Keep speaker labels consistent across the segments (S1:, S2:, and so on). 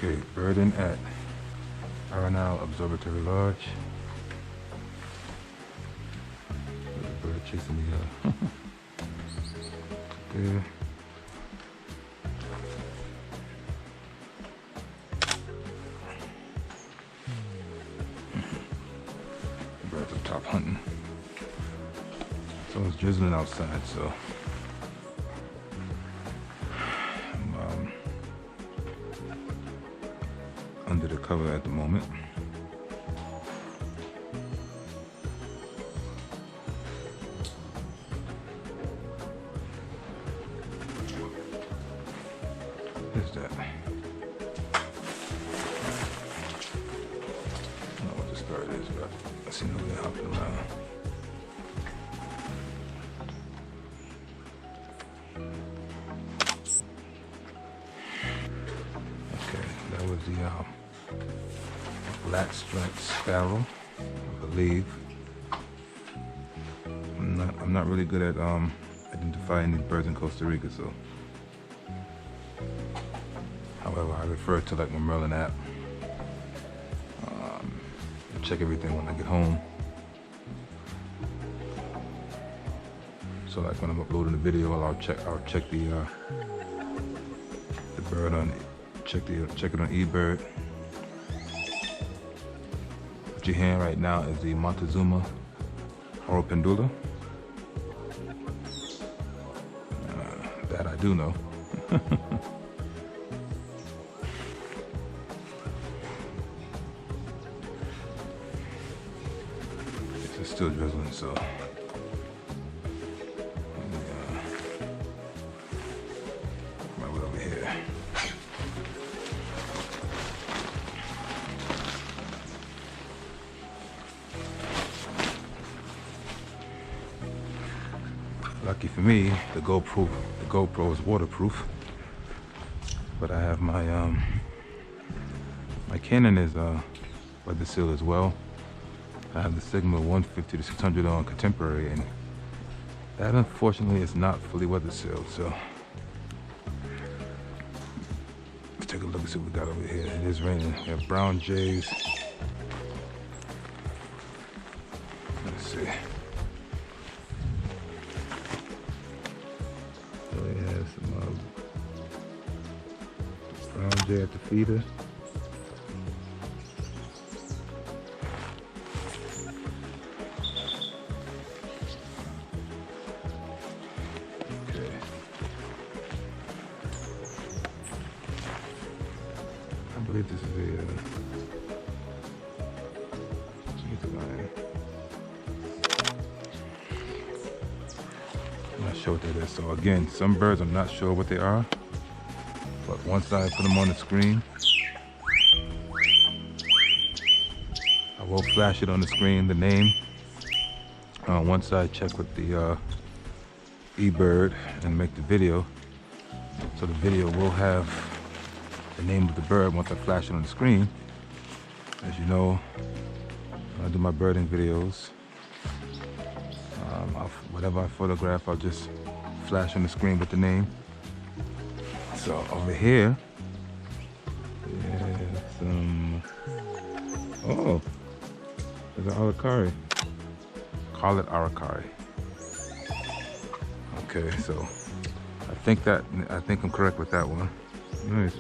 S1: Okay, birding at Arenal Observatory Lodge. There's a bird chasing me there. Birds up top hunting. So it's drizzling outside, so I'm under the cover at the moment. What's that? I don't know what this bird is, but I see nobody hopping around. Okay, that was the black striped sparrow, I believe. I'm not really good at identifying these birds in Costa Rica, so. However, I refer to like my Merlin app. I check everything when I get home. So like when I'm uploading the video, I'll check the bird on check it on eBird. What you're hearing right now is the Montezuma Pendula. That I do know. It's still drizzling, so right over here. Lucky for me, the GoPro is waterproof, but I have my my Canon is weather seal as well. I have the Sigma 150 to 600 on contemporary, and that unfortunately is not fully weather sealed. So let's take a look and see what we got over here. It is raining. We have brown jays. Let's see. So we have some brown jay at the feeder. I believe this is a line. I'm not sure what that is. So again, some birds I'm not sure what they are, but once I put them on the screen, I will flash it on the screen, the name. Once I check with the eBird and make the video, so the video will have the name of the bird once I flash it on the screen. As you know, when I do my birding videos, whatever I photograph, I'll just flash on the screen with the name. So over here, there's some, oh, there's an aracari. Call it aracari. Okay, so I think I'm correct with that one. Nice.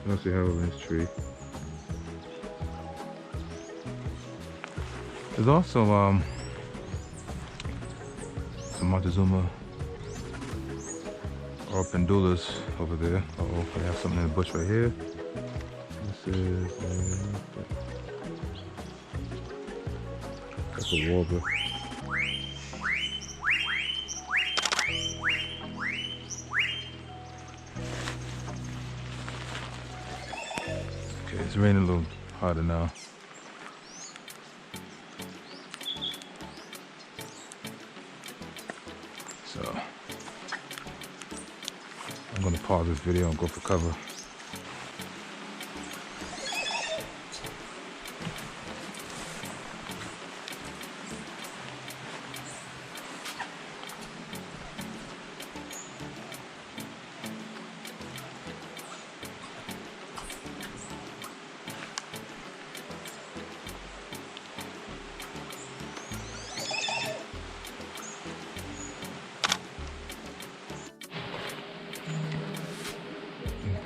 S1: Let's see how over this tree. There's also some Montezuma pendulas over there. Uh-oh, I have something in the bush right here. This is that's a warbler. Okay, it's raining a little harder now. So I'm gonna pause this video and go for cover.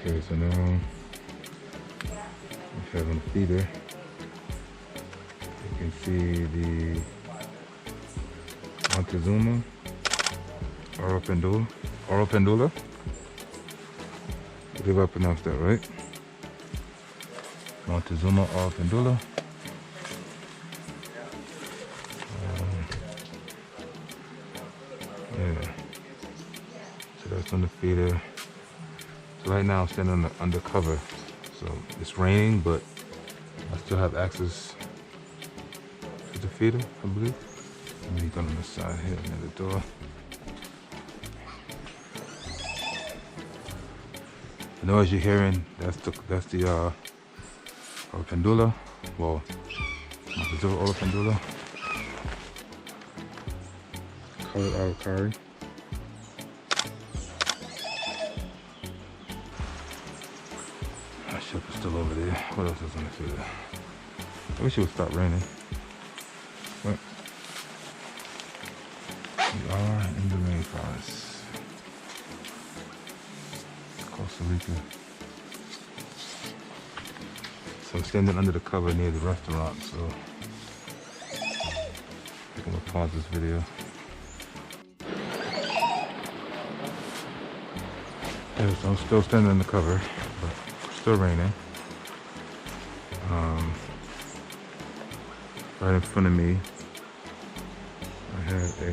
S1: Okay, so now we have on the feeder. You can see the Montezuma Oro Pendula. I believe I pronounced that right. Montezuma Oro Pendula. Yeah. So that's on the feeder. So right now I'm standing under cover. So it's raining, but I still have access to the feeder, I believe. Let me go on the side here near the door. The noise you're hearing, that's the Oro Pendula. Well, Montezuma Oro Pendula. Colored Araucari. My ship is still over there. What else is on the feeder? I wish it would stop raining. But we are in the rainforest. Costa Rica. So I'm standing under the cover near the restaurant, so I'm gonna pause this video. Yeah, so I'm still standing in the cover, but it's still raining. Right in front of me, I had a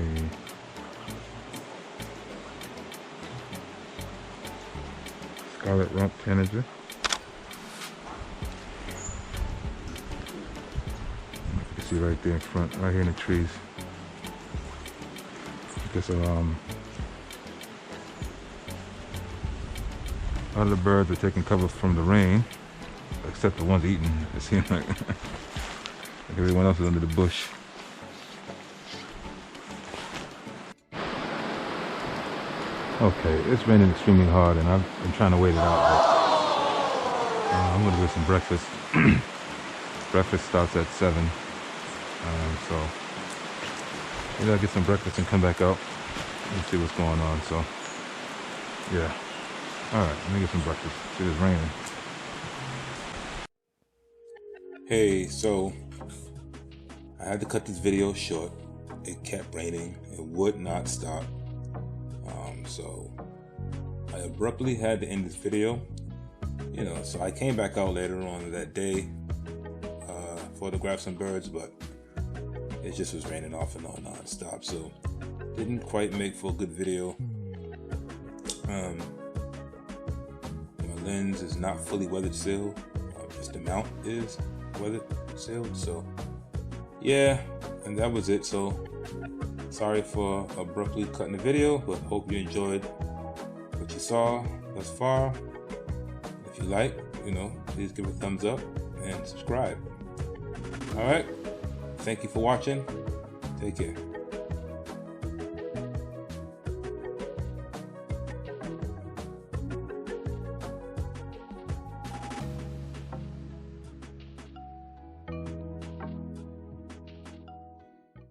S1: scarlet rump tanager. You can see right there in front, right here in the trees. I guess a lot of the birds are taking cover from the rain, except the ones eating. It seems like, like everyone else is under the bush. Okay, it's raining extremely hard, and I've been trying to wait it out. But, I'm gonna get some breakfast. Breakfast starts at 7, so maybe I'll get some breakfast and come back out and see what's going on. So, yeah. All right, let me get some breakfast. See, it's raining. Hey, so I had to cut this video short. It kept raining. It would not stop. So I abruptly had to end this video. You know, so I came back out later on that day, photographed some birds, but it just was raining off and on non-stop. So didn't quite make for a good video. My lens is not fully weathered sealed. Just the mount is weathered sealed. So yeah, and that was it. So sorry for abruptly cutting the video, but hope you enjoyed what you saw thus far. If you like, you know, please give a thumbs up and subscribe. All right, thank you for watching. Take care.